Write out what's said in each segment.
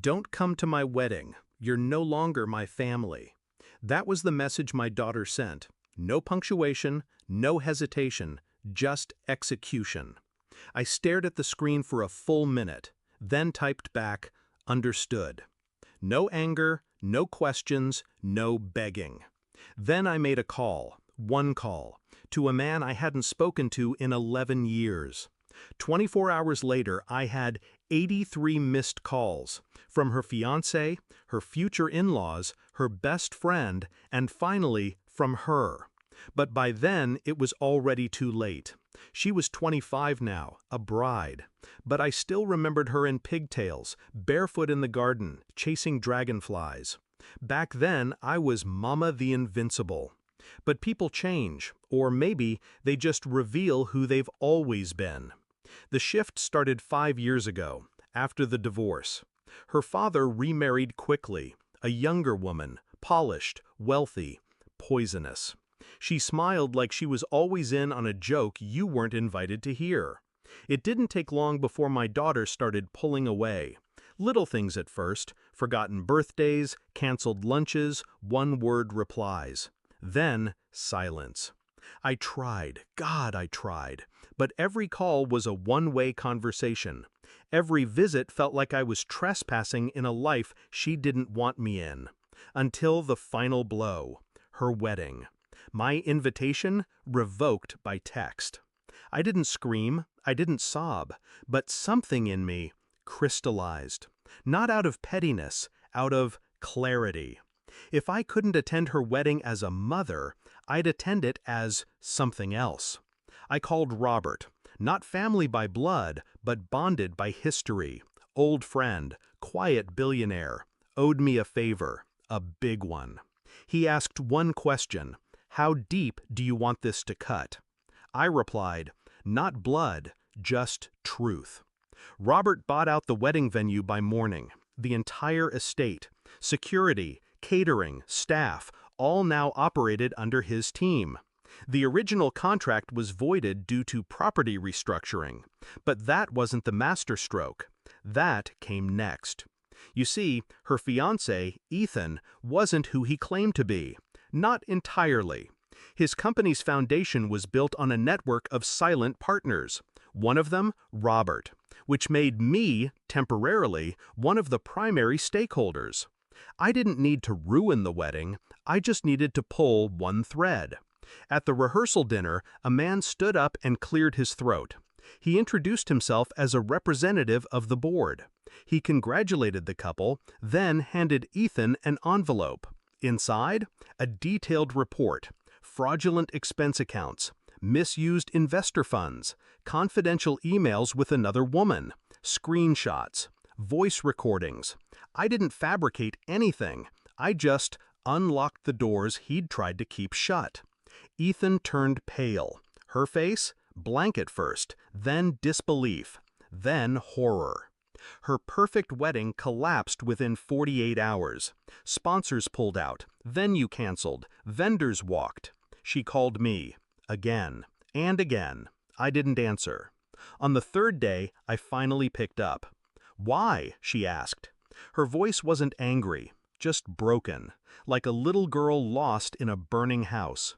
Don't come to my wedding. You're no longer my family. That was the message my daughter sent. No punctuation, no hesitation, just execution. I stared at the screen for a full minute, then typed back, understood. No anger, no questions, no begging. Then I made a call, one call, to a man I hadn't spoken to in 11 years. 24 hours later, I had 83 missed calls from her fiancé, her future in-laws, her best friend, and finally from her. But by then, it was already too late. She was 25 now, a bride. But I still remembered her in pigtails, barefoot in the garden, chasing dragonflies. Back then, I was Mama the Invincible. But people change, or maybe they just reveal who they've always been. The shift started 5 years ago, after the divorce. Her father remarried quickly, a younger woman, polished, wealthy, poisonous. She smiled like she was always in on a joke you weren't invited to hear. It didn't take long before my daughter started pulling away. Little things at first, forgotten birthdays, canceled lunches, one-word replies. Then, silence. I tried, God, I tried, but every call was a one-way conversation. Every visit felt like I was trespassing in a life she didn't want me in. Until the final blow, her wedding. My invitation revoked by text. I didn't scream, I didn't sob, but something in me crystallized. Not out of pettiness, out of clarity. If I couldn't attend her wedding as a mother, I'd attend it as something else. I called Robert, not family by blood, but bonded by history, old friend, quiet billionaire, owed me a favor, a big one. He asked one question, how deep do you want this to cut? I replied, not blood, just truth. Robert bought out the wedding venue by morning, the entire estate, security, catering, staff, all now operated under his team. The original contract was voided due to property restructuring, but that wasn't the masterstroke. That came next. You see, her fiancé, Ethan, wasn't who he claimed to be. Not entirely. His company's foundation was built on a network of silent partners. One of them, Robert, which made me, temporarily, one of the primary stakeholders. I didn't need to ruin the wedding, I just needed to pull one thread. At the rehearsal dinner, a man stood up and cleared his throat. He introduced himself as a representative of the board. He congratulated the couple, then handed Ethan an envelope. Inside, a detailed report, fraudulent expense accounts, misused investor funds, confidential emails with another woman, screenshots, voice recordings. I didn't fabricate anything. I just unlocked the doors he'd tried to keep shut. Ethan turned pale. Her face? Blank at first, then disbelief, then horror. Her perfect wedding collapsed within 48 hours. Sponsors pulled out, venue canceled, vendors walked. She called me, again, and again. I didn't answer. On the third day, I finally picked up. Why? She asked. Her voice wasn't angry, just broken, like a little girl lost in a burning house.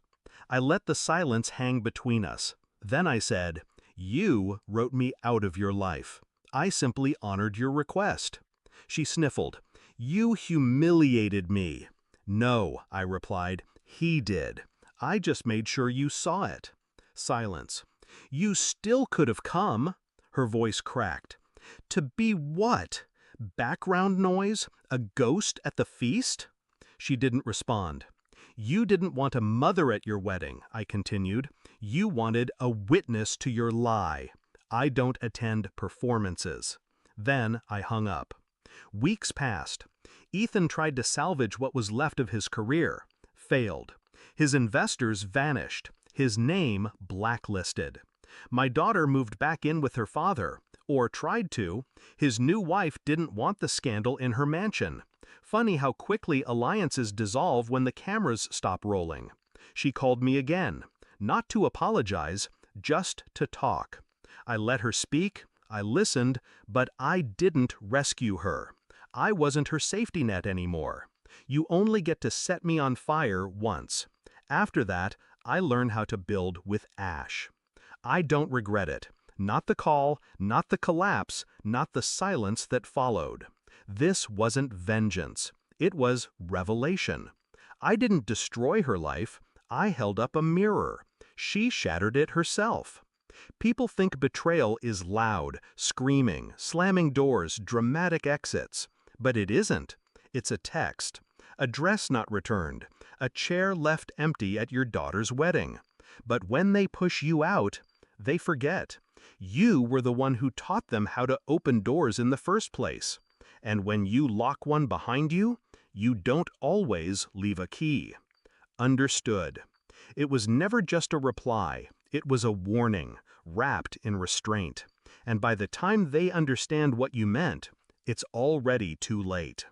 I let the silence hang between us. Then I said, you wrote me out of your life. I simply honored your request. She sniffled. You humiliated me. No, I replied, he did. I just made sure you saw it. Silence. You still could have come. Her voice cracked. To be what? Background noise? A ghost at the feast? She didn't respond. You didn't want a mother at your wedding, I continued. You wanted a witness to your lie. I don't attend performances. Then I hung up. Weeks passed. Ethan tried to salvage what was left of his career. Failed. His investors vanished. His name blacklisted. My daughter moved back in with her father, or tried to. His new wife didn't want the scandal in her mansion. Funny how quickly alliances dissolve when the cameras stop rolling. She called me again, not to apologize, just to talk. I let her speak, I listened, but I didn't rescue her. I wasn't her safety net anymore. You only get to set me on fire once. After that, I learned how to build with ash. I don't regret it. Not the call, not the collapse, not the silence that followed. This wasn't vengeance. It was revelation. I didn't destroy her life. I held up a mirror. She shattered it herself. People think betrayal is loud, screaming, slamming doors, dramatic exits. But it isn't. It's a text. A dress not returned. A chair left empty at your daughter's wedding. But when they push you out, they forget. You were the one who taught them how to open doors in the first place. And when you lock one behind you, you don't always leave a key. Understood. It was never just a reply. It was a warning, wrapped in restraint. And by the time they understand what you meant, it's already too late.